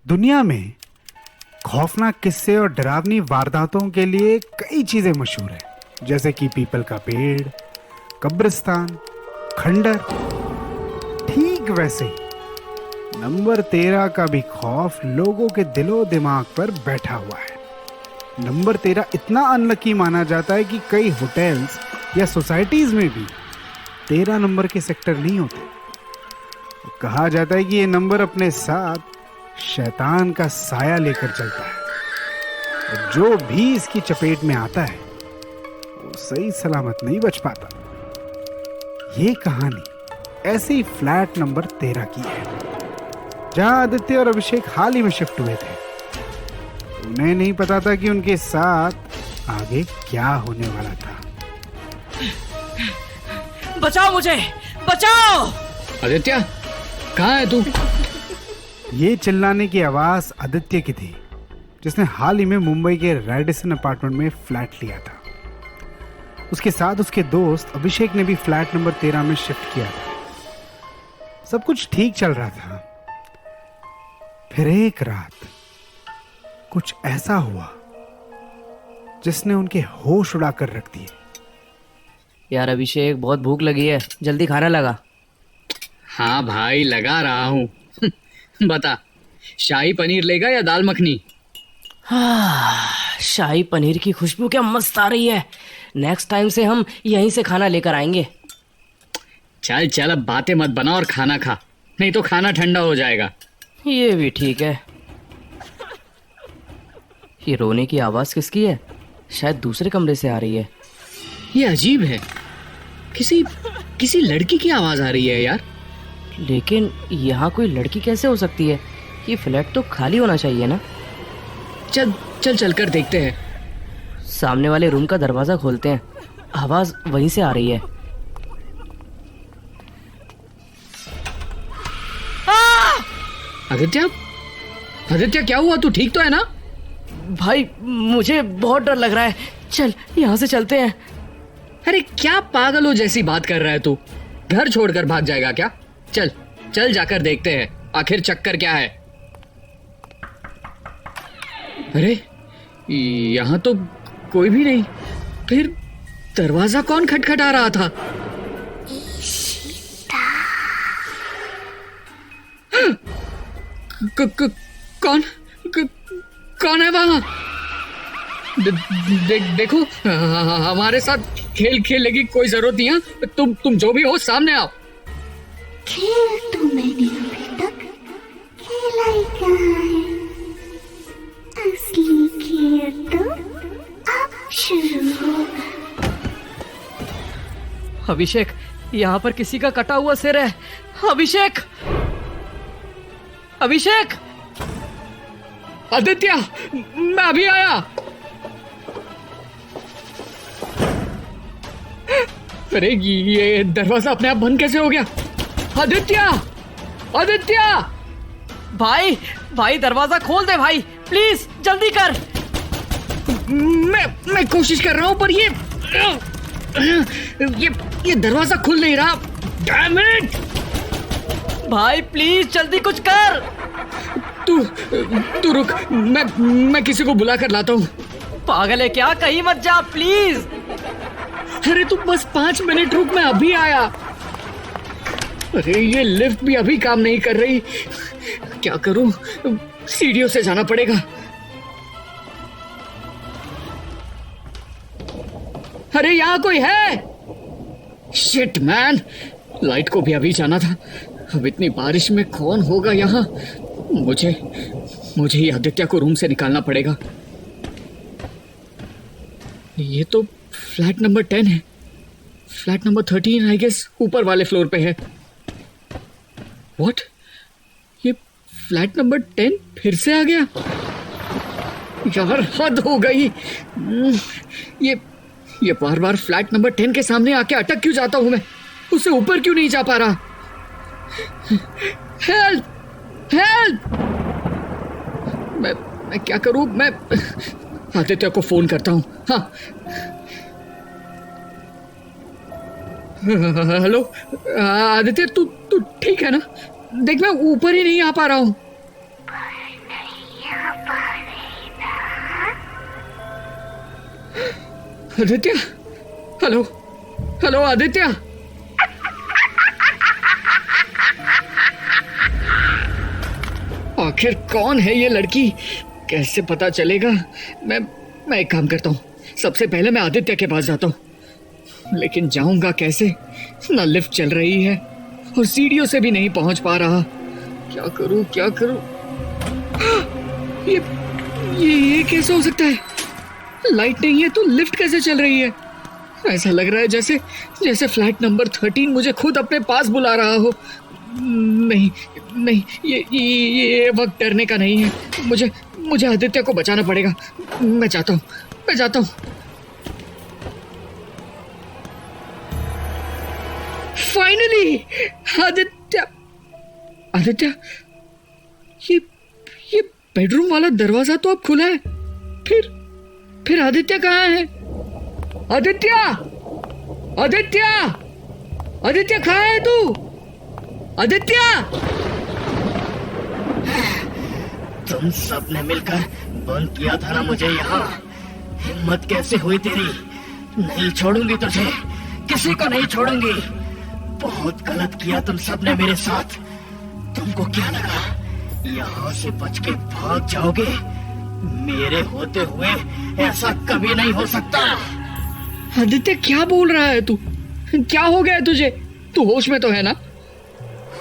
दुनिया में खौफनाक किस्से और डरावनी वारदातों के लिए कई चीजें मशहूर हैं, जैसे कि पीपल का पेड़, कब्रिस्तान, खंडर। ठीक वैसे ही नंबर 13 का भी खौफ लोगों के दिलो दिमाग पर बैठा हुआ है। नंबर 13 इतना अनलकी माना जाता है कि कई होटल्स या सोसाइटीज में भी 13 नंबर के सेक्टर नहीं होते। कहा जाता है कि ये नंबर अपने साथ शैतान का साया लेकर चलता है और जो भी इसकी चपेट में आता है वो सही सलामत नहीं बच पाता। ये कहानी ऐसे ही फ्लैट नंबर 13 की है, जहां आदित्य और अभिषेक हाल ही में शिफ्ट हुए थे। उन्हें नहीं पता था कि उनके साथ आगे क्या होने वाला था। बचाओ मुझे, बचाओ! आदित्य, कहाँ है तू? ये चिल्लाने की आवाज आदित्य की थी, जिसने हाल ही में मुंबई के रेडिसन अपार्टमेंट में फ्लैट लिया था। उसके साथ उसके दोस्त अभिषेक ने भी फ्लैट नंबर 13 में शिफ्ट किया था। सब कुछ ठीक चल रहा था। फिर एक रात कुछ ऐसा हुआ जिसने उनके होश उड़ा कर रख दिए। यार अभिषेक, बहुत भूख लगी है, जल्दी खाना लगा। हाँ भाई, लगा रहा हूँ। बता, शाही पनीर लेगा या दाल मखनी? शाही पनीर की खुशबू क्या मस्त आ रही है। नेक्स्ट टाइम से हम यहीं से खाना लेकर आएंगे। चल चल, अब बातें मत बना और खाना खा, नहीं तो खाना ठंडा हो जाएगा। ये भी ठीक है। ये रोने की आवाज किसकी है? शायद दूसरे कमरे से आ रही है। ये अजीब है, किसी लड़की की आवाज आ रही है यार। लेकिन यहाँ कोई लड़की कैसे हो सकती है? ये फ्लैट तो खाली होना चाहिए ना। चल चल चल कर देखते हैं। सामने वाले रूम का दरवाजा खोलते हैं, आवाज वहीं से आ रही है। आदित्य, आदित्य क्या हुआ? तू ठीक तो है ना? भाई मुझे बहुत डर लग रहा है, चल यहाँ से चलते हैं। अरे क्या पागलों जैसी बात कर रहा है तू? घर छोड़कर भाग जाएगा क्या? चल चल जाकर देखते हैं आखिर चक्कर क्या है। अरे यहाँ तो कोई भी नहीं। फिर दरवाजा कौन खटखटा रहा था? कौन है वहां? देखो, हमारे साथ खेल खेलने की कोई जरूरत नहीं है। तुम जो भी हो सामने आओ। खेल तो मैंने अभी तक खेला ही कहाँ है। असली खेल तो अब शुरू होगा। अभिषेक, यहाँ पर किसी का कटा हुआ सिर है। अभिषेक, अभिषेक! आदित्य, मैं अभी आया। अरे ये दरवाजा अपने आप बंद कैसे हो गया? आदित्य, आदित्य! भाई दरवाजा खोल दे भाई, प्लीज जल्दी कर। मैं कोशिश कर रहा हूं, पर ये दरवाजा खुल नहीं रहा। Damn it! भाई प्लीज जल्दी कुछ कर। तू रुक, मैं किसी को बुला कर लाता हूँ। पागल है क्या? कहीं मत जा प्लीज। अरे तू बस 5 मिनट रुक, मैं अभी आया। अरे ये लिफ्ट भी अभी काम नहीं कर रही, क्या करूं? सीढ़ियों से जाना पड़ेगा। अरे यहाँ कोई है? शिट मैन, लाइट को भी अभी जाना था। अब इतनी बारिश में कौन होगा यहाँ? मुझे ही आदित्य को रूम से निकालना पड़ेगा। ये तो फ्लैट नंबर 10 है। फ्लैट नंबर 13 आई गेस ऊपर वाले फ्लोर पे है। व्हाट? ये फ्लैट नंबर 10 फिर से आ गया? यार हद हो गई। ये बार बार फ्लैट नंबर 10 के सामने आके अटक क्यों जाता हूं मैं? उससे ऊपर क्यों नहीं जा पा रहा? हेल्प! हेल्प! मैं क्या करूं? मैं आदित्य को फोन करता हूं। हाँ, हेलो आदित्य, तू ठीक है ना? देख, मैं ऊपर ही नहीं आ पा रहा हूँ। Aditya, hello hello Aditya. आखिर कौन है ये लड़की, कैसे पता चलेगा? मैं एक काम करता हूँ, सबसे पहले मैं आदित्य के पास जाता हूँ। लेकिन जाऊंगा कैसे? ना लिफ्ट चल रही है और सीढ़ियों से भी नहीं पहुंच पा रहा। क्या करूं क्या करूं? ये कैसे हो सकता है? लाइट नहीं है तो लिफ्ट कैसे चल रही है? ऐसा लग रहा है जैसे फ्लैट नंबर 13 मुझे खुद अपने पास बुला रहा हो। नहीं नहीं, ये वक्त डरने का नहीं है। मुझे आदित्य को बचाना पड़ेगा। मैं जाता हूँ। फाइनली आदित्य, ये बेडरूम वाला दरवाजा तो अब खुला है। फिर आदित्य कहाँ है? आदित्य कहाँ है तू? आदित्य! तुम सब ने मिलकर बंद किया था ना मुझे यहाँ। हिम्मत कैसे हुई तेरी? नहीं छोड़ूंगी तुझे, किसी को नहीं छोड़ूंगी। बहुत गलत किया तुम सब ने मेरे साथ। तुमको क्या लगा यहाँ से बच के भाग जाओगे? मेरे होते हुए ऐसा कभी नहीं हो सकता। आदित्य, क्या बोल रहा है तू? क्या हो गया तुझे? तू होश में तो है ना?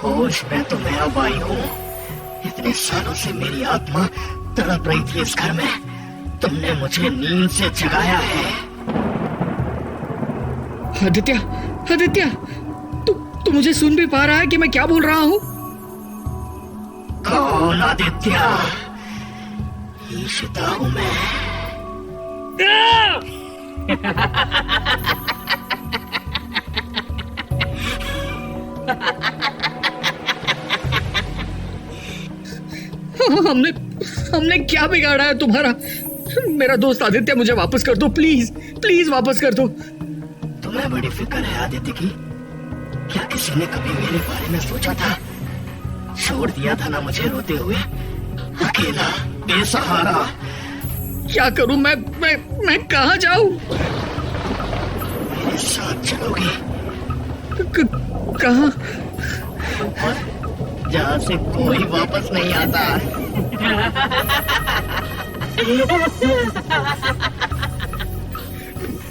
होश में तो मैं अब आई हूँ। इतने सालों से मेरी आत्मा तड़प रही थी इस घर में। तुमने मुझे नींद से जगाया है। आदित्य, तू मुझे सुन भी पा रहा है कि मैं क्या बोल रहा हूँ? कौन आदित्य? ईशिता हूँ मैं। हमने क्या बिगाड़ा है तुम्हारा? मेरा दोस्त आदित्य, मुझे वापस कर दो, प्लीज वापस कर दो। तुम्हें बड़ी फिक्र है आदित्य की? क्या किसी ने कभी मेरे बारे में सोचा था? छोड़ दिया था ना मुझे रोते हुए, अकेला बेसहारा। क्या करूं मैं कहाँ जाऊं? मेरे साथ चलोगे? कहाँ? जहाँ से कोई वापस नहीं आता।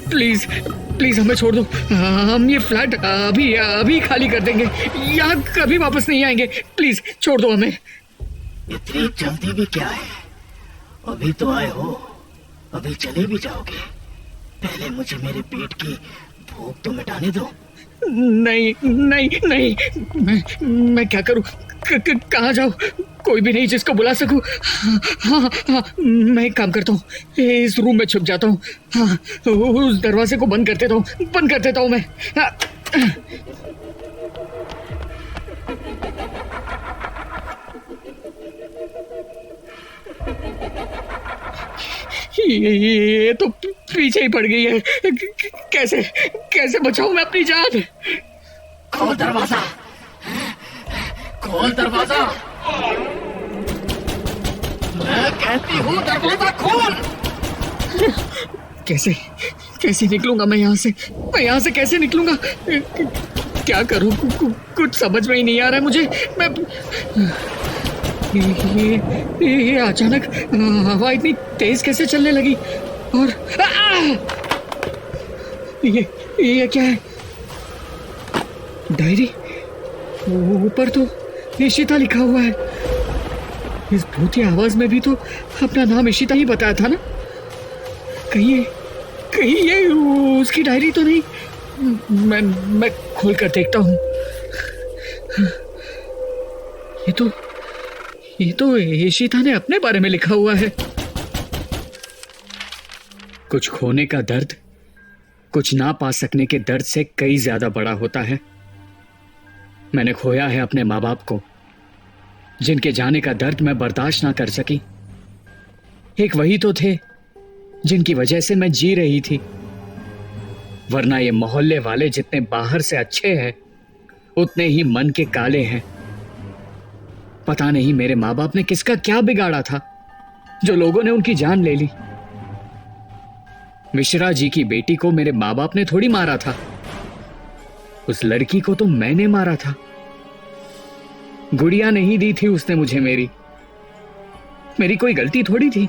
प्लीज हमें छोड़ दो। हम ये फ्लैट अभी खाली कर देंगे। यहाँ कभी वापस नहीं आएंगे। प्लीज छोड़ दो हमें। इतनी जल्दी भी क्या है? अभी तो आए हो, अभी चले भी जाओगे। पहले मुझे मेरे पेट की भूख तो मिटाने दो। नहीं, मैं क्या करूं? कहाँ जाऊं? कोई भी नहीं जिसको बुला सकूं। हाँ, मैं एक काम करता हूँ, इस रूम में छुप जाता हूँ। हाँ, उस दरवाजे को बंद कर देता हूँ मैं। ये तो पीछे ही पड़ गई है। कैसे बचाऊं मैं अपनी जान? खोल दरवाजा, खोल दरवाजा। मैं कहती हूँ दरवाजा खोल। कैसे निकलूंगा मैं यहाँ से? कैसे निकलूंगा? क्या करूं? कुछ समझ में ही नहीं आ रहा है मुझे। ये अचानक हवा इतनी तेज कैसे चलने लगी? और ये क्या है? डायरी, ऊपर तो इशिता लिखा हुआ है। इस भूतिया आवाज में भी तो अपना नाम इशिता ही बताया था ना? कहीं ये उसकी डायरी तो नहीं? मैं खोल कर देखता हूँ। ये तो इशिता ने अपने बारे में लिखा हुआ है। कुछ खोने का दर्द कुछ ना पा सकने के दर्द से कई ज्यादा बड़ा होता है। मैंने खोया है अपने माँ बाप को, जिनके जाने का दर्द मैं बर्दाश्त ना कर सकी। एक वही तो थे जिनकी वजह से मैं जी रही थी, वरना ये मोहल्ले वाले जितने बाहर से अच्छे हैं उतने ही मन के काले हैं। पता नहीं मेरे माँ बाप ने किसका क्या बिगाड़ा था जो लोगों ने उनकी जान ले ली। मिश्रा जी की बेटी को मेरे माँ बाप ने थोड़ी मारा था, उस लड़की को तो मैंने मारा था। गुड़िया नहीं दी थी उसने मुझे, मेरी कोई गलती थोड़ी थी।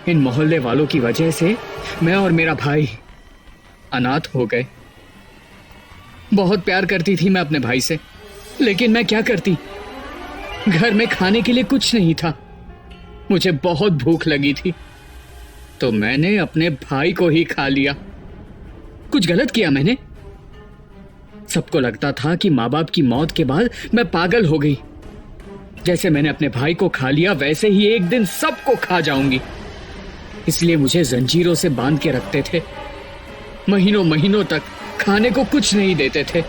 इन मोहल्ले वालों की वजह से मैं और मेरा भाई अनाथ हो गए। बहुत प्यार करती थी मैं अपने भाई से, लेकिन मैं क्या करती, घर में खाने के लिए कुछ नहीं था। मुझे बहुत भूख लगी थी तो मैंने अपने भाई को ही खा लिया। कुछ गलत किया मैंने? सबको लगता था कि माँ बाप की मौत के बाद मैं पागल हो गई। जैसे मैंने अपने भाई को खा लिया वैसे ही एक दिन सबको खा जाऊंगी। इसलिए मुझे जंजीरों से बांध के रखते थे। महीनों महीनों तक खाने को कुछ नहीं देते थे।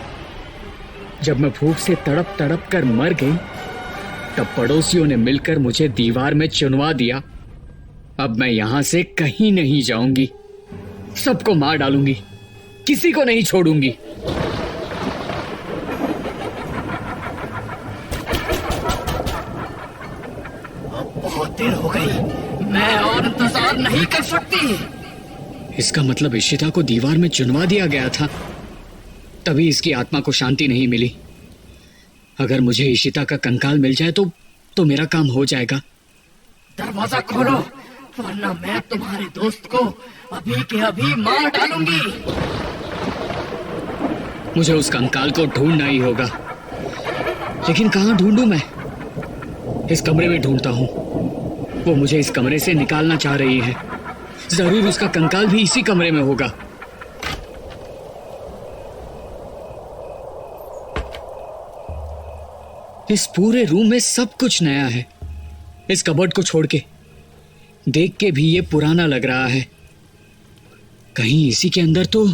जब मैं भूख से तड़प तड़प कर मर गई तब पड़ोसियों ने मिलकर मुझे दीवार में चुनवा दिया। अब मैं यहां से कहीं नहीं जाऊंगी, सबको मार डालूंगी, किसी को नहीं छोड़ूंगी। बहुत देर हो गई, मैं और इंतजार नहीं कर सकती। इसका मतलब इशिता को दीवार में चुनवा दिया गया था, तभी इसकी आत्मा को शांति नहीं मिली। अगर मुझे इशिता का कंकाल मिल जाए तो मेरा काम हो जाएगा। दरवाजा खोलो वरना मैं तुम्हारे दोस्त को अभी के अभी मार डालूंगी। मुझे उस कंकाल को ढूंढना ही होगा, लेकिन कहां ढूंढूं मैं? इस कमरे में ढूंढता हूं। वो मुझे इस कमरे से निकालना चाह रही है। जरूर उसका कंकाल भी इसी कमरे में होगा। इस पूरे रूम में सब कुछ नया है। इस कबर्ड को छोड़ के देख के भी ये पुराना लग रहा है। कहीं इसी के अंदर तो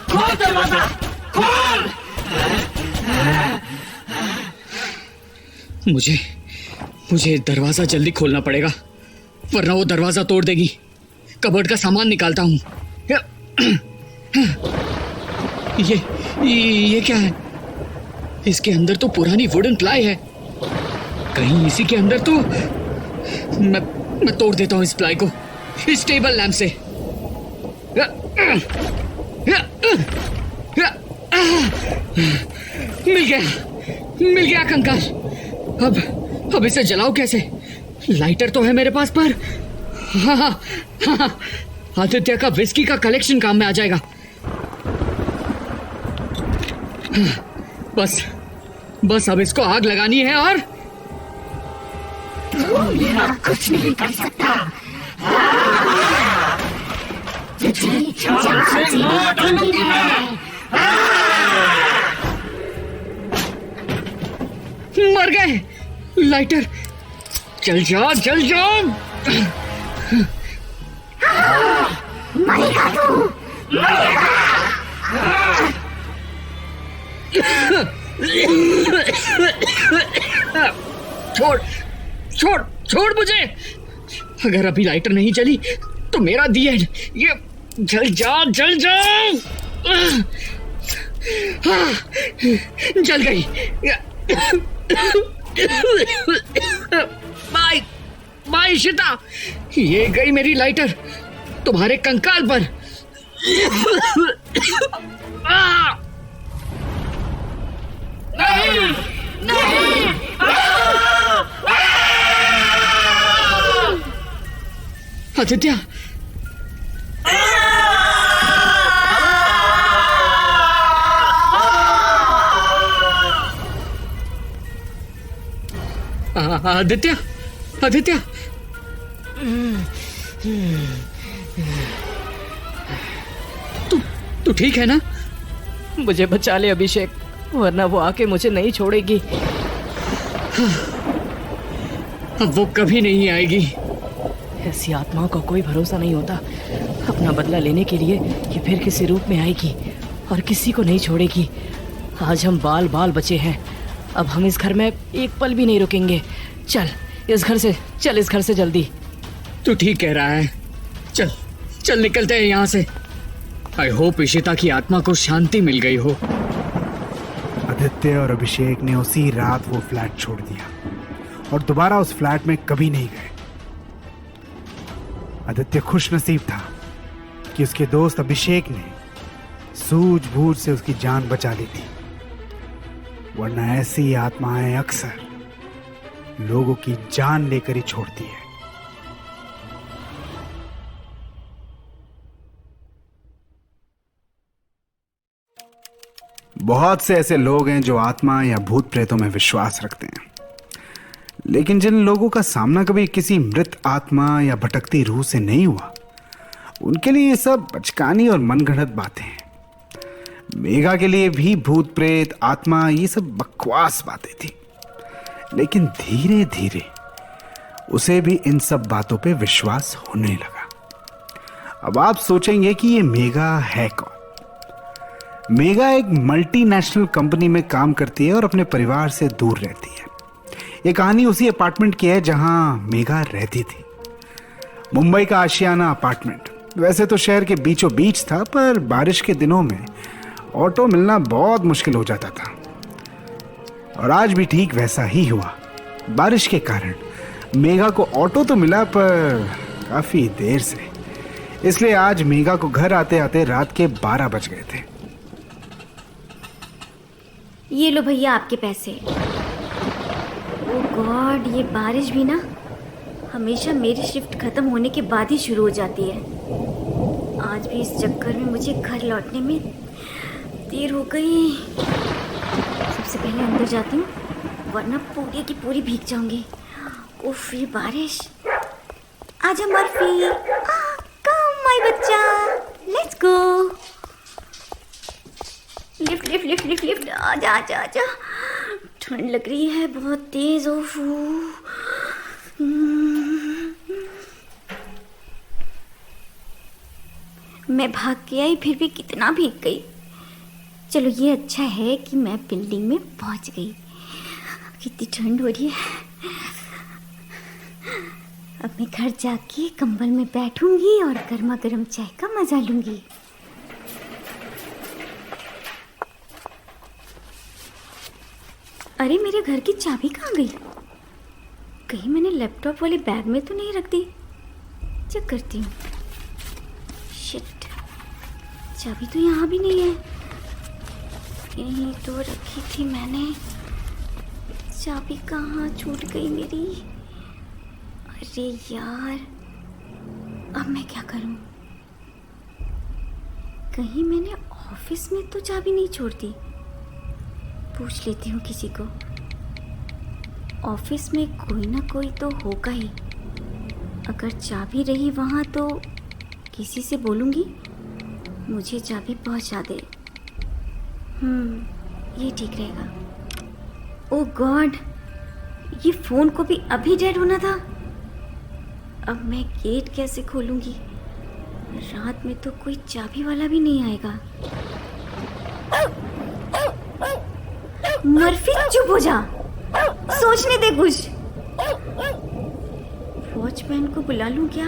खोल दरवाजा, खोल। मुझे दरवाजा जल्दी खोलना पड़ेगा, वरना वो दरवाजा तोड़ देगी। कबर्ड का सामान निकालता हूं। ये क्या है? इसके अंदर तो पुरानी वुडन प्लाई है। कहीं इसी के अंदर तो मैं तोड़ देता हूं इस प्लाई को इस टेबल लैंप से। मिल गया कंकाल। अब इसे जलाओ कैसे? लाइटर तो है मेरे पास, पर हाँ, आदित्य का विस्की का कलेक्शन काम में आ जाएगा। बस अब इसको आग लगानी है और तू मेरा कुछ नहीं कर सकता। तुझे जान से मार डालूंगी मैं। मर गए। लाइटर, जल जाओ। मरेगा तू, मरेगा। छोड़ मुझे। अगर अभी लाइटर नहीं जली तो मेरा दिया ये जल जाओ। जल गई। बाय इशिता, ये गई मेरी लाइटर तुम्हारे कंकाल पर। नहीं। आदित्य, आदित्य, तू ठीक है ना? मुझे बचा ले अभिषेक, वरना वो आके मुझे नहीं छोड़ेगी। अब वो कभी नहीं आएगी। ऐसी आत्माओं का कोई भरोसा नहीं होता। अपना बदला लेने के लिए ये फिर किसी रूप में आएगी और किसी को नहीं छोड़ेगी। आज हम बाल बचे हैं। अब हम इस घर में एक पल भी नहीं रुकेंगे। चल इस घर से जल्दी। तू ठीक कह रहा है। चल निकलते हैं यहाँ से। आई होप इशिता की आत्मा को शांति मिल गई हो। आदित्य और अभिषेक ने उसी रात वो फ्लैट छोड़ दिया और दोबारा उस फ्लैट में कभी नहीं गए। आदित्य खुश नसीब था कि उसके दोस्त अभिषेक ने सूझबूझ से उसकी जान बचा ली थी, वरना ऐसी आत्माएं अक्सर लोगों की जान लेकर ही छोड़ती है। बहुत से ऐसे लोग हैं जो आत्मा या भूत प्रेतों में विश्वास रखते हैं, लेकिन जिन लोगों का सामना कभी किसी मृत आत्मा या भटकती रूह से नहीं हुआ, उनके लिए ये सब बचकानी और मनगढ़ंत बातें हैं। मेघा के लिए भी भूत प्रेत आत्मा ये सब बकवास बातें थी, लेकिन धीरे धीरे उसे भी इन सब बातों पे विश्वास होने लगा। अब आप सोचेंगे कि ये मेघा है कौन? मेघा एक मल्टीनेशनल कंपनी में काम करती है और अपने परिवार से दूर रहती है। ये कहानी उसी अपार्टमेंट की है जहां मेघा रहती थी, मुंबई का आशियाना अपार्टमेंट। वैसे तो शहर के बीचों बीच था, पर बारिश के दिनों में ऑटो मिलना बहुत मुश्किल हो जाता था, और आज भी ठीक वैसा ही हुआ। बारिश के कारण मेघा को ऑटो तो मिला, पर काफी देर से, इसलिए आज मेघा को घर आते आते रात के 12 बज गए थे। ये लो भैया आपके पैसे। ओह गॉड, ये बारिश भी ना हमेशा मेरी शिफ्ट खत्म होने के बाद ही शुरू हो जाती है। आज भी इस चक्कर में मुझे घर लौटने में देर हो गई। सबसे पहले अंदर जाती हूँ, वरना पूरी की पूरी भीग जाऊंगी। उफ, ये बारिश। आजा मर्फी, कम माय बच्चा, let's go. Lift lift lift lift lift, आजा आजा आजा। ठंड लग रही है बहुत तेज। ओफ, मैं भाग के आई, फिर भी कितना भीग गई। चलो ये अच्छा है कि मैं बिल्डिंग में पहुंच गई। कितनी ठंड हो रही है। अब मैं घर जाके कंबल में बैठूंगी और गर्मा गर्म चाय का मजा लूंगी। अरे मेरे घर की चाबी कहाँ गई? कहीं मैंने लैपटॉप वाले बैग में तो नहीं रख दी? चेक करती हूँ। शिट, चाबी तो यहाँ भी नहीं है। यहीं तो रखी थी मैंने। चाबी कहाँ छूट गई मेरी? अरे यार, अब मैं क्या करूँ? कहीं मैंने ऑफिस में तो चाबी नहीं छोड़ दी। पूछ लेती हूँ किसी को। ऑफिस में कोई ना कोई तो होगा ही। अगर चाबी रही वहाँ तो किसी से बोलूँगी मुझे चाबी पहुँचा दे। ये ठीक रहेगा। ओह गॉड, ये फ़ोन को भी अभी डेड होना था। अब मैं गेट कैसे खोलूँगी? रात में तो कोई चाबी वाला भी नहीं आएगा। मर्फी चुप हो जा, सोचने दे कुछ। वॉचमैन को बुला लूं क्या?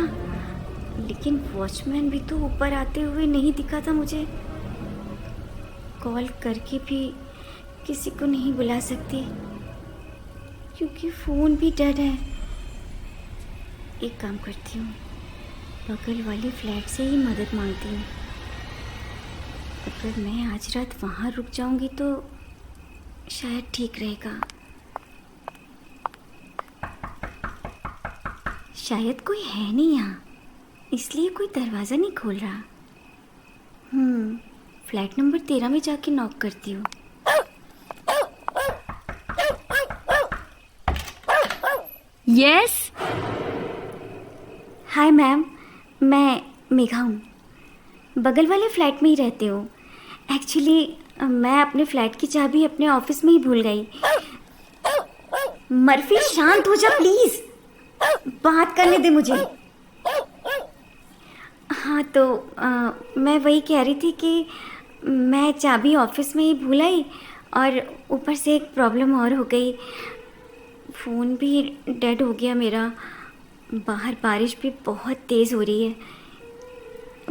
लेकिन वॉचमैन भी तो ऊपर आते हुए नहीं दिखा था मुझे। कॉल करके भी किसी को नहीं बुला सकती क्योंकि फ़ोन भी डेड है। एक काम करती हूँ, बगल वाले फ्लैट से ही मदद मांगती हूँ। अगर मैं आज रात वहाँ रुक जाऊँगी तो शायद ठीक रहेगा। शायद कोई है नहीं यहाँ, इसलिए कोई दरवाज़ा नहीं खोल रहा। फ्लैट नंबर 13 में जाके नॉक करती हूँ। यस। हाय मैम, मैं मेघा हूँ। बगल वाले फ्लैट में ही रहती हूँ। एक्चुअली मैं अपने फ्लैट की चाबी अपने ऑफिस में ही भूल गई। मर्फी शांत हो जा प्लीज़, बात करने दे मुझे। हाँ तो मैं वही कह रही थी कि मैं चाबी ऑफिस में ही भूल आई और ऊपर से एक प्रॉब्लम और हो गई। फ़ोन भी डेड हो गया मेरा। बाहर बारिश भी बहुत तेज़ हो रही है।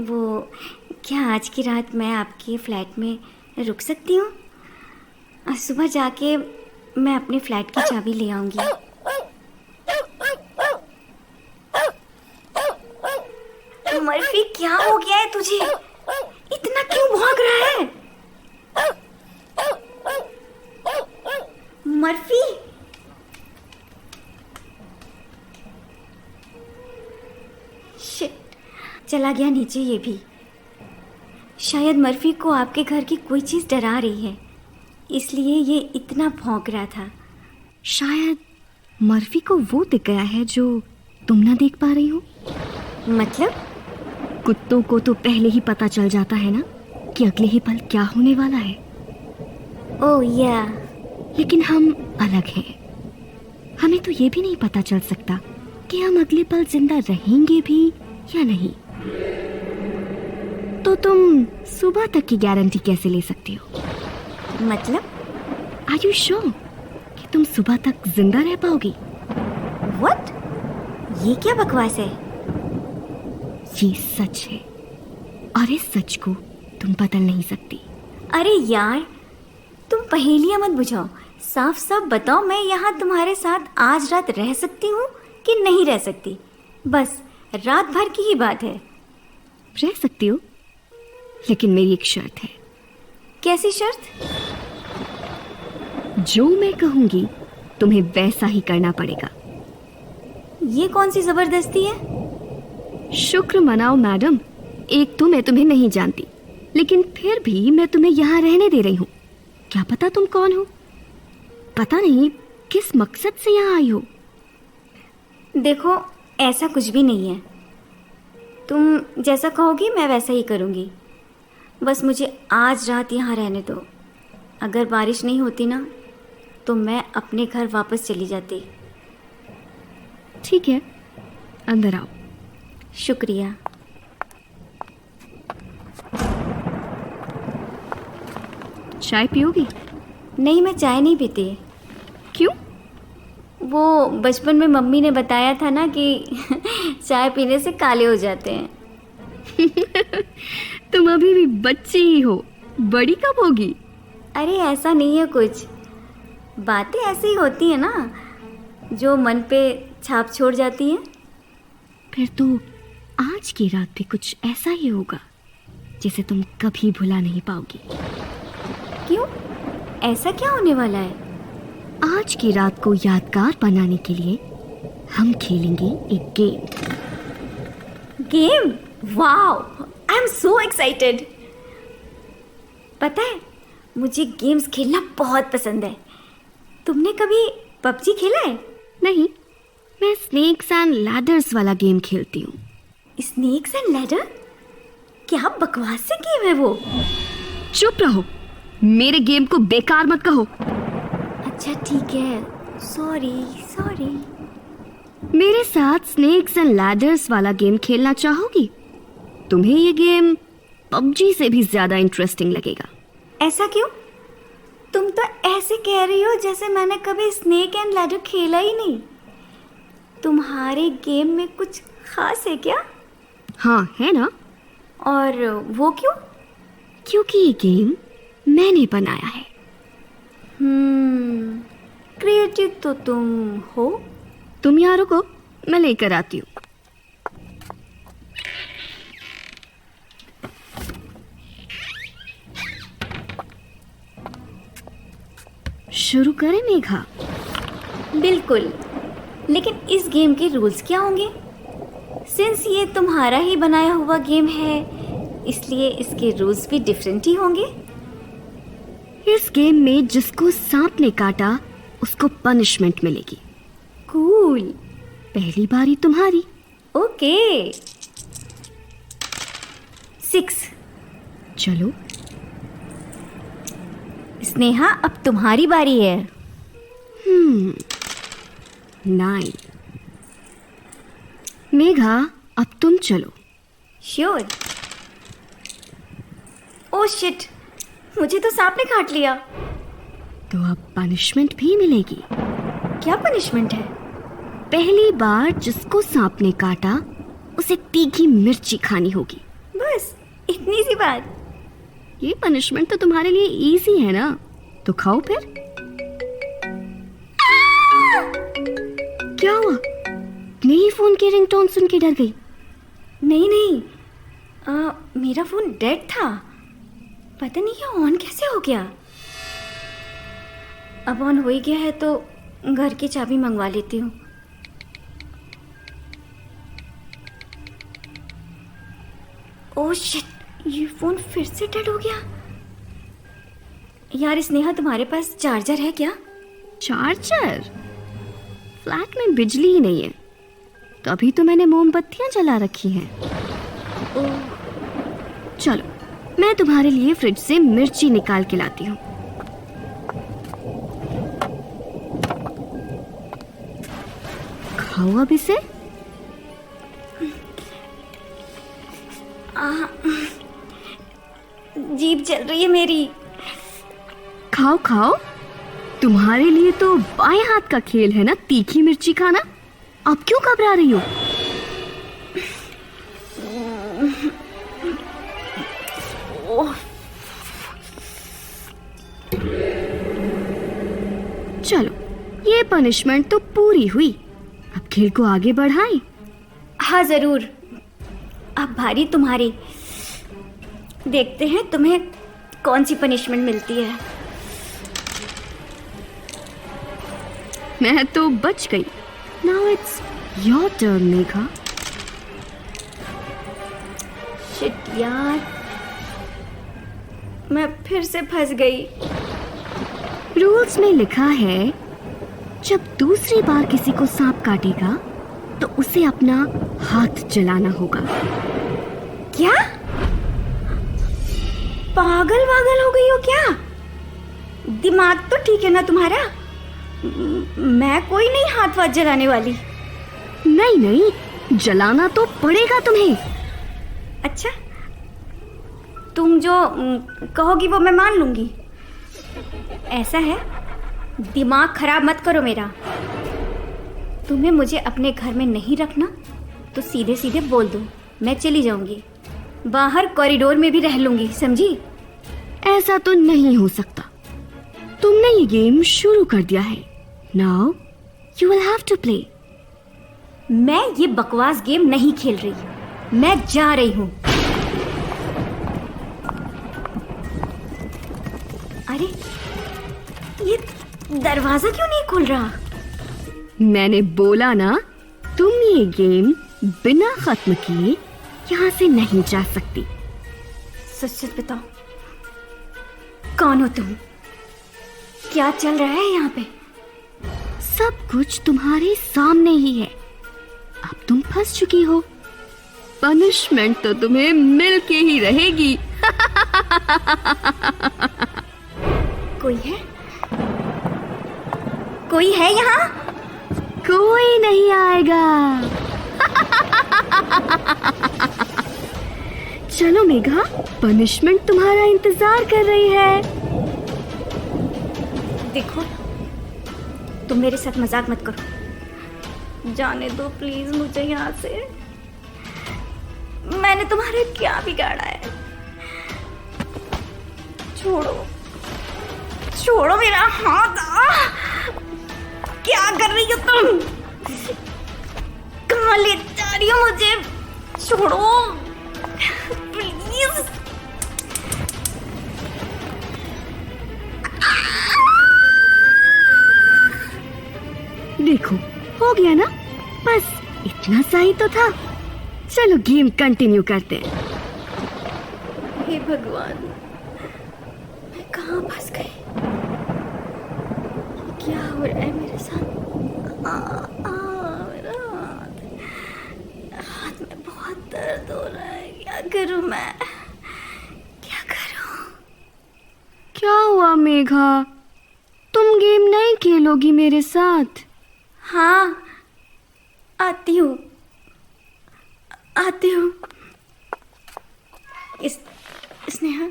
वो क्या आज की रात मैं आपके फ्लैट में रुक सकती हूँ? सुबह जाके मैं अपने फ्लैट की चाबी ले आऊँगी। मर्फी। शिट, चला गया नीचे ये भी। शायद मर्फी को आपके घर की कोई चीज़ डरा रही है, इसलिए ये इतना भौंक रहा था। शायद मर्फी को वो दिख गया है जो तुम ना देख पा रही हो। मतलब? कुत्तों को तो पहले ही पता चल जाता है ना कि अगले ही पल क्या होने वाला है, ओह या। लेकिन हम अलग हैं। हमें तो ये भी नहीं पता चल सकता कि हम अगले पल जिंदा रहेंगे भी या नहीं। तो तुम सुबह तक की गारंटी कैसे ले सकती हो? मतलब? आर यू श्योर कि तुम सुबह तक जिंदा रह पाओगी? व्हाट? ये क्या बकवास है? ये सच है और इस सच को तुम बदल नहीं सकती। अरे यार, तुम पहेलियां मत बुझाओ, साफ साफ बताओ मैं यहाँ तुम्हारे साथ आज रात रह सकती हूँ कि नहीं रह सकती। बस रात भर की ही बात है। रह सकती हो, लेकिन मेरी एक शर्त है। कैसी शर्त? जो मैं कहूंगी तुम्हें वैसा ही करना पड़ेगा। ये कौन सी जबरदस्ती है? शुक्र मनाओ मैडम, एक तो मैं तुम्हें नहीं जानती, लेकिन फिर भी मैं तुम्हें यहाँ रहने दे रही हूँ। क्या पता तुम कौन हो? पता नहीं किस मकसद से यहाँ आई हो। देखो, ऐसा कुछ भी नहीं है। तुम जैसा कहोगी मैं वैसा ही करूँगी। बस मुझे आज रात यहाँ रहने दो। अगर बारिश नहीं होती ना तो मैं अपने घर वापस चली जाती। ठीक है, अंदर आओ। शुक्रिया। चाय पियोगी? नहीं, मैं चाय नहीं पीती। क्यों? वो बचपन में मम्मी ने बताया था ना कि चाय पीने से काले हो जाते हैं। तुम अभी भी बच्ची ही हो, बड़ी कब होगी? अरे ऐसा नहीं है कुछ, बातें ऐसी ही होती हैं ना जो मन पे छाप छोड़ जाती हैं। फिर तो आज की रात भी कुछ ऐसा ही होगा जिसे तुम कभी भुला नहीं पाओगी। क्यों? ऐसा क्या होने वाला है? आज की रात को यादगार बनाने के लिए हम खेलेंगे एक game. Game? Wow, I am so excited. पता है, मुझे गेम्स खेलना बहुत पसंद है। तुमने कभी पबजी खेला है? नहीं, मैं स्नेक्स एंड लैडर्स वाला गेम खेलती हूँ। Snakes and ladder? क्या बकवास से गेम है वो? चुप रहो, मेरे गेम को बेकार मत कहो। अच्छा ठीक है, सॉरी सॉरी। मेरे साथ स्नेक्स एंड लैडर्स वाला गेम खेलना चाहोगी? तुम्हें ये गेम पबजी से भी ज्यादा इंटरेस्टिंग लगेगा। ऐसा क्यों? तुम तो ऐसे कह रही हो जैसे मैंने कभी स्नेक एंड लैडर खेला ही नहीं। तुम्हारे गेम में कुछ खास है क्या? हाँ, है ना। और वो क्यों? क्योंकि ये गेम मैंने बनाया है। क्रिएटिव तो तुम हो। तुम यहाँ रुको, मैं लेकर आती हूँ। शुरू करें मेघा? बिल्कुल, लेकिन इस गेम के रूल्स क्या होंगे? सिंस ये तुम्हारा ही बनाया हुआ गेम है, इसलिए इसके रूल्स भी डिफरेंट ही होंगे। इस गेम में जिसको सांप ने काटा उसको पनिशमेंट मिलेगी। कूल। पहली बारी तुम्हारी। ओके। 6। चलो स्नेहा, अब तुम्हारी बारी है। 9। मेघा, अब तुम चलो। श्योर। ओह शिट, मुझे तो सांप ने काट लिया। तो अब पनिशमेंट भी मिलेगी। क्या पनिशमेंट है? पहली बार जिसको सांप ने काटा उसे तीखी मिर्ची खानी होगी। बस इतनी सी बात? ये पनिशमेंट तो तुम्हारे लिए इजी है ना, तो खाओ फिर। क्या हुआ? मेरी फोन की रिंगटोन सुन के डर गई? नहीं नहीं, मेरा फोन डेड था, पता नहीं ये ऑन कैसे हो गया। अब ऑन हो ही गया है तो घर की चाबी मंगवा लेती हूँ। ओह शिट, ये फोन फिर से डेड हो गया। यार स्नेहा, तुम्हारे पास चार्जर है क्या? चार्जर? फ्लैट में बिजली ही नहीं है, तभी तो मैंने मोमबत्तियां जला रखी हैं। चलो, मैं तुम्हारे लिए फ्रिज से मिर्ची निकाल के लाती हूँ। खाओ अब इसे। जीभ जल रही है मेरी। खाओ खाओ, तुम्हारे लिए तो बाएं हाथ का खेल है ना तीखी मिर्ची खाना। अब क्यों घबरा रही हो? चलो, ये पनिशमेंट तो पूरी हुई। अब खेल को आगे बढ़ाएं। हाँ जरूर। अब भारी तुम्हारी। देखते हैं तुम्हें कौन सी पनिशमेंट मिलती है। मैं तो बच गई। Now it's your turn Megha. Shit यार, मैं फिर से फंस गई। रूल्स में लिखा है, जब दूसरी बार किसी को सांप काटेगा तो उसे अपना हाथ जलाना होगा। क्या? पागल वागल हो गई हो क्या? दिमाग तो ठीक है ना तुम्हारा? मैं कोई नहीं हाथ वाथ जलाने वाली। नहीं नहीं, जलाना तो पड़ेगा तुम्हें। अच्छा, तुम जो कहोगी वो मैं मान लूंगी। ऐसा है, दिमाग खराब मत करो मेरा। तुम्हें मुझे अपने घर में नहीं रखना तो सीधे सीधे बोल दो, मैं चली जाऊंगी। बाहर कॉरिडोर में भी रह लूंगी, समझी? ऐसा तो नहीं हो सकता। तुमने ये गेम शुरू कर दिया है। Now you will have to play. मैं ये बकवास गेम नहीं खेल रही, मैं जा रही हूँ। अरे, ये दरवाजा क्यों नहीं खुल रहा? मैंने बोला ना, तुम ये गेम बिना खत्म किए यहाँ से नहीं जा सकती। सच सच बताओ, कौन हो तुम? क्या चल रहा है यहाँ पे? सब कुछ तुम्हारे सामने ही है। अब तुम फंस चुकी हो। पनिशमेंट तो तुम्हें मिल के ही रहेगी। कोई है? कोई है यहाँ? कोई नहीं आएगा। चलो मेघा, पनिशमेंट तुम्हारा इंतजार कर रही है। देखो, तुम मेरे साथ मजाक मत करो। जाने दो प्लीज मुझे यहाँ से। मैंने तुम्हारे क्या बिगाड़ा है? छोड़ो, छोड़ो मेरा हाथ। क्या कर रही हो तुम? कहाँ ले जा रही हो मुझे? छोड़ो प्लीज। देखो, हो गया ना? बस इतना सा ही तो था। चलो गेम कंटिन्यू करते हैं। हे भगवान, मैं कहाँ फंस गई? क्या हो रहा है मेरे साथ? मेरा हाथ में बहुत दर्द हो रहा है। क्या करूं मैं? क्या करूं? क्या हुआ मेघा? तुम गेम नहीं खेलोगी मेरे साथ? हाँ, आती हूँ, आती हूँ। स्नेहा,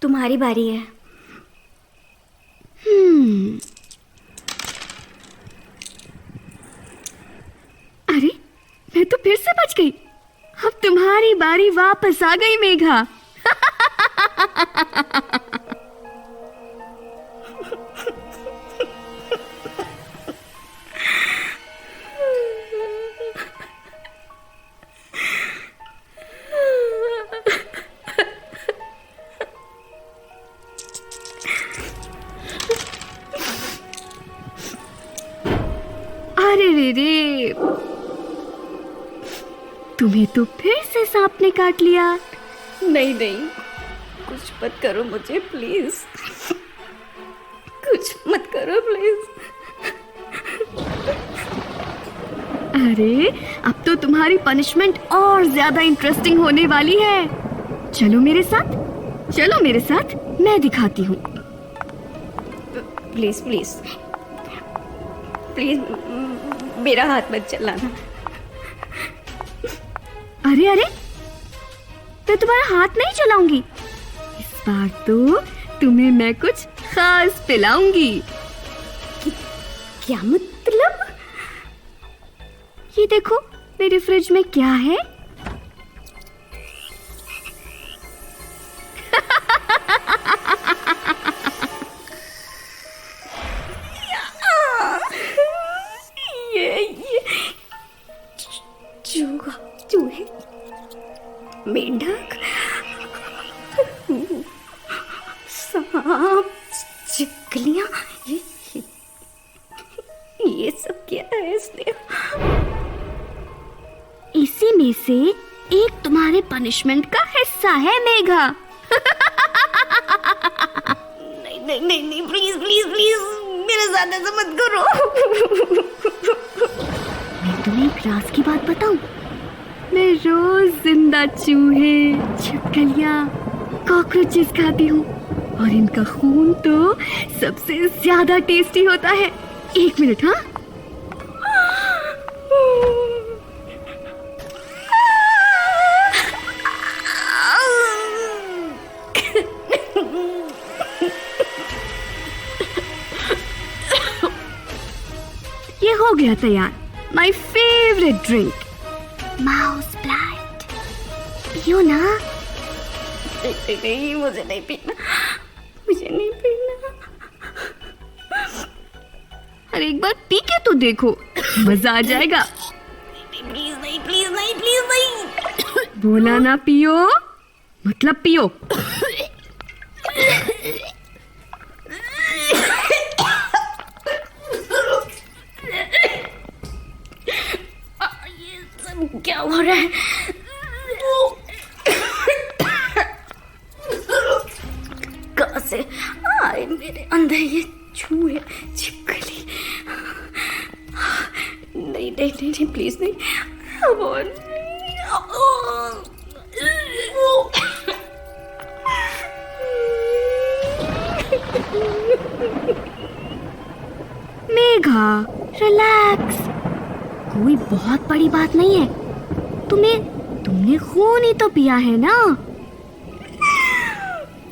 तुम्हारी बारी है। अरे, मैं तो फिर से बच गई। अब तुम्हारी बारी वापस आ गई मेघा। रे, तुम्हें तो फिर से सांप ने काट लिया। नहीं नहीं, कुछ मत करो मुझे प्लीज, कुछ मत करो प्लीज। अरे अब तो तुम्हारी पनिशमेंट और ज्यादा इंटरेस्टिंग होने वाली है। चलो मेरे साथ, चलो मेरे साथ, मैं दिखाती हूँ। प्लीज प्लीज प्लीज, मेरा हाथ मत चलाना। अरे अरे, मैं तुम्हारा हाथ नहीं चलाऊंगी। इस बार तो तुम्हें मैं कुछ खास पिलाऊंगी। क्या मतलब? ये देखो मेरे फ्रिज में क्या है। ये चूहे, मेंढक, सांप, छिपकलियां, ये सब क्या है इसने? इसी में से एक तुम्हारे पनिशमेंट का हिस्सा है मेघा। नहीं नहीं नहीं नहीं, प्लीज प्लीज प्लीज, मेरे साथ ऐसा मत करो। मैं तुम्हें एक राज की बात बताऊं? मैं रोज जिंदा चूहे, छिपकलियां, कॉकरोचेस खाती हूँ और इनका खून तो सबसे ज्यादा टेस्टी होता है। 1 मिनट, हाँ? ये हो गया तैयार, my favourite drink, mouse blood. पियो ना। नहीं नहीं, मुझे नहीं पीना, मुझे नहीं पीना। अरे एक बार पी के तो देखो, मजा आ जाएगा। प्लीज नहीं, प्लीज नहीं, प्लीज नहीं। बोला ना पियो, मतलब पियो। ये सब क्या हो रहा है? कहाँ से आए मेरे अंदर ये चूहे, छिपकली? नहीं नहीं नहीं नहीं, प्लीज नहीं। अब और मेघा, रिलैक्स, कोई बहुत बड़ी बात नहीं है। तुमने खून ही तो पिया है ना।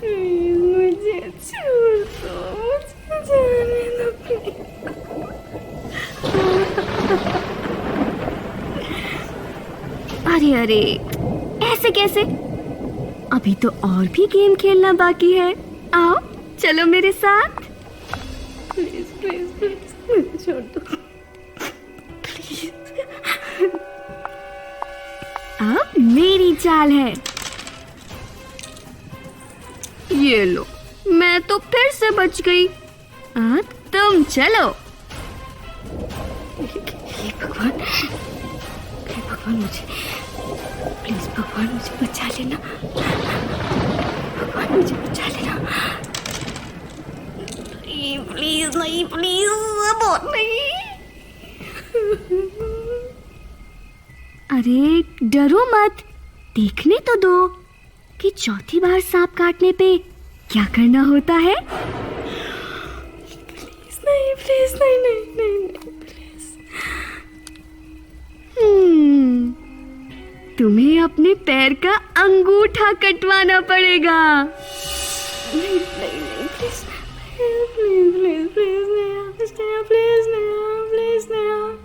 मुझे छोड़ दो, मुझे जाने दो प्लीज। अरे अरे, ऐसे कैसे? अभी तो और भी गेम खेलना बाकी है। आओ, चलो मेरे साथ। प्लीज प्लीज प्लीज, मुझे छोड़ दो प्लीज। अब मेरी चाल है। ये लो, मैं तो फिर से बच गई। अब तुम चलो। हे भगवान, हे भगवान, मुझे प्लीज, भगवान मुझे बचा लेना, भगवान मुझे बचा लेना। प्लीज नहीं, प्लीज, बहुत नहीं। अरे डरो मत, देखने तो दो कि चौथी बार सांप काटने पे क्या करना होता है। प्लीज नहीं, प्लीज नहीं, नहीं नहीं नहीं, प्लीज। तुम्हें अपने पैर का अंगूठा कटवाना पड़ेगा। नहीं नहीं नहीं, प्लीज प्लीज प्लीज प्लीज नहीं, प्लीज नहीं, प्लीज नहीं।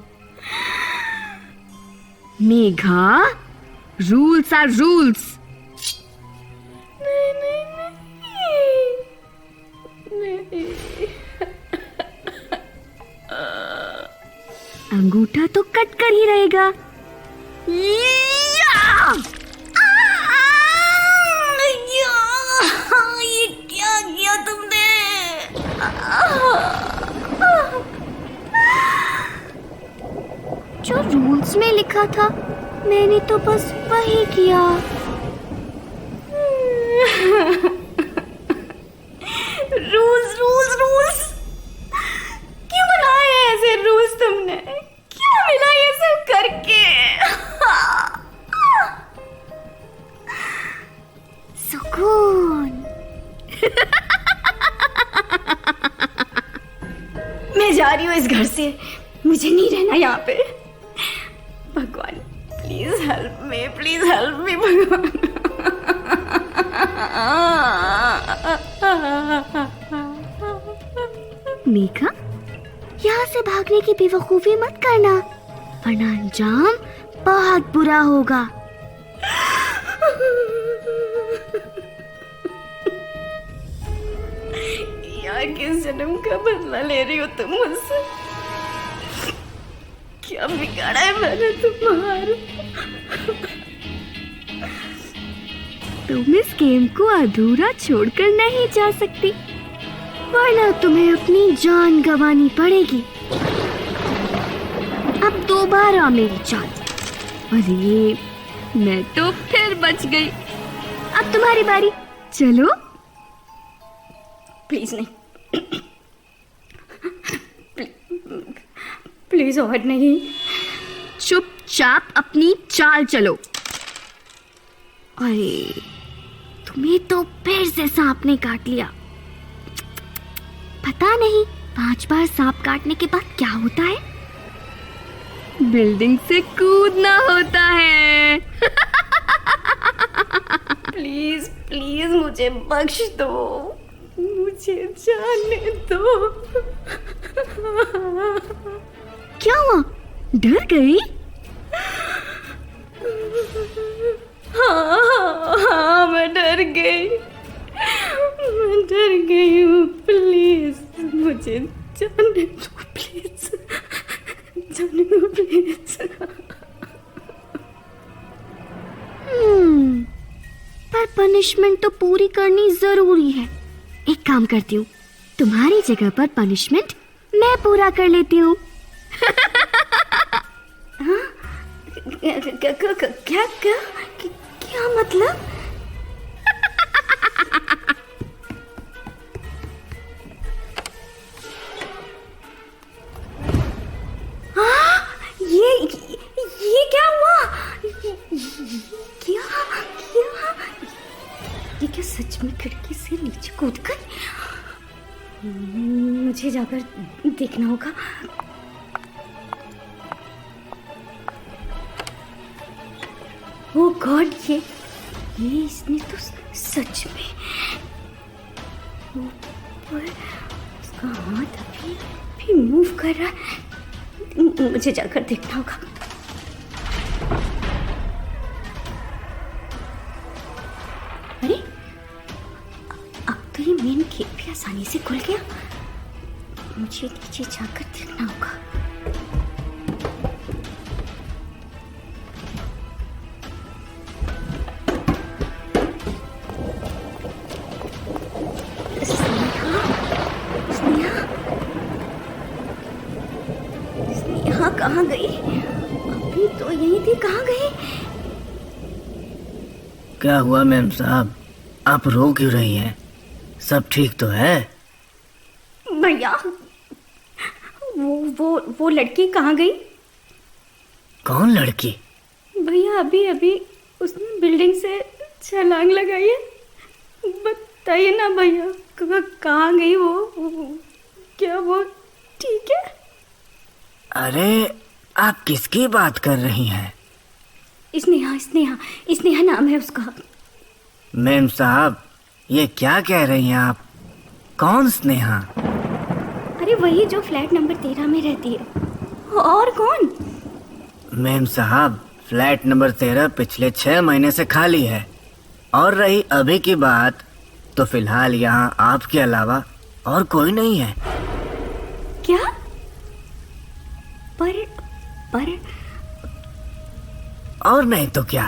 Megha, rules are rules. नहीं नहीं नहीं नहीं। अंगूठा तो कट कर ही रहेगा। ये क्या किया तुमने? में लिखा था, मैंने तो बस वही किया। रूल्स रूल्स रूल्स, क्यों बनाए हैं ऐसे रूल्स तुमने? क्या मिला ये सब करके? सुकून। मैं जा रही हूँ इस घर से, मुझे नहीं रहना यहाँ पे। भगवान प्लीज हेल्प मी भगवान। मेघा, यहाँ से भागने की बेवकूफी मत करना, वरना अंजाम बहुत बुरा होगा। यार किस जन्म का बदला ले रही हो तुम मुझसे? क्या बिगाड़ा है मैंने तुम्हारा? तुम इस गेम को अधूरा छोड़कर नहीं जा सकती, वरना तुम्हें अपनी जान गंवानी पड़ेगी। अब दोबारा मेरी जान। अरे मैं तो फिर बच गई। अब तुम्हारी बारी, चलो। प्लीज नहीं, प्लीज और नहीं। चुपचाप अपनी चाल चलो। अरे तुम्हें तो फिर से सांप ने काट लिया। पता नहीं 5 बार सांप काटने के बाद क्या होता है? बिल्डिंग से कूदना होता है। प्लीज प्लीज मुझे बख्श दो, मुझे जाने दो। क्या हुआ, डर गई? हाँ, मैं डर गई हूँ। प्लीज मुझे जाने दो, प्लीज जाने दो प्लीज। पर पनिशमेंट तो पूरी करनी जरूरी है। एक काम करती हूँ, तुम्हारी जगह पर पनिशमेंट मैं पूरा कर लेती हूँ। क्या मतलब? ये क्या हुआ? ये क्या सच में खिड़की से नीचे कूद गई? मुझे जाकर देखना होगा। ओह गॉड, ये इसने तो सच में ऊपर उसका हाथ अभी मूव कर रहा है। मुझे जाकर देखना होगा। अरे अब तो ये मेन गेट भी आसानी से खुल गया। मुझे नीचे जाकर देखना होगा। कहाँ गई? अभी तो यही थी, कहाँ गई? क्या हुआ मैम साहब, आप रो क्यों रही हैं? सब ठीक तो है? भैया वो लड़की कहाँ गई? कौन लड़की? भैया अभी उसने बिल्डिंग से छलांग लगाई है। बताइए ना भैया, कहाँ गई वो? क्या वो ठीक है? अरे आप किसकी बात कर रही हैं? स्नेहा नाम है उसका। मैम साहब ये क्या कह रही हैं आप? कौन स्नेहा? अरे वही जो फ्लैट नंबर 13 में रहती है। और कौन? मैम साहब फ्लैट नंबर 13 पिछले 6 महीने से खाली है। और रही अभी की बात, तो फिलहाल यहाँ आपके अलावा और कोई नहीं है। क्या? पर और नहीं तो क्या,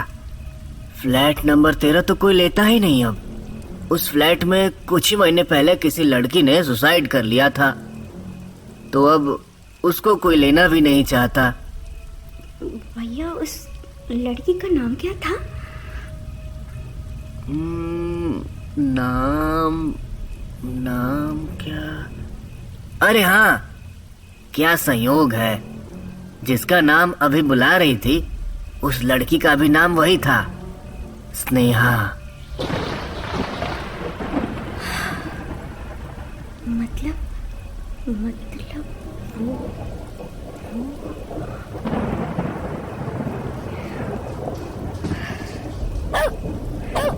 फ्लैट नंबर 13 तो कोई लेता ही नहीं अब। उस फ्लैट में कुछ ही महीने पहले किसी लड़की ने सुसाइड कर लिया था, तो अब उसको कोई लेना भी नहीं चाहता। भैया उस लड़की का नाम क्या था? नाम क्या? अरे हाँ, क्या संयोग है, जिसका नाम अभी बुला रही थी उस लड़की का भी नाम वही था, स्नेहा। मतलब वो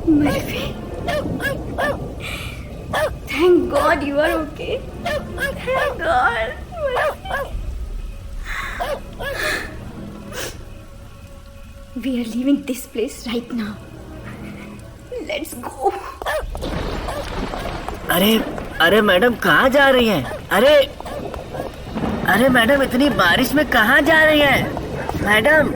Murphy. Thank god you are okay. Thank god. We are leaving this place right now. Let's go. अरे मैडम कहाँ जा रही हैं? अरे मैडम इतनी बारिश में कहाँ जा रही हैं? मैडम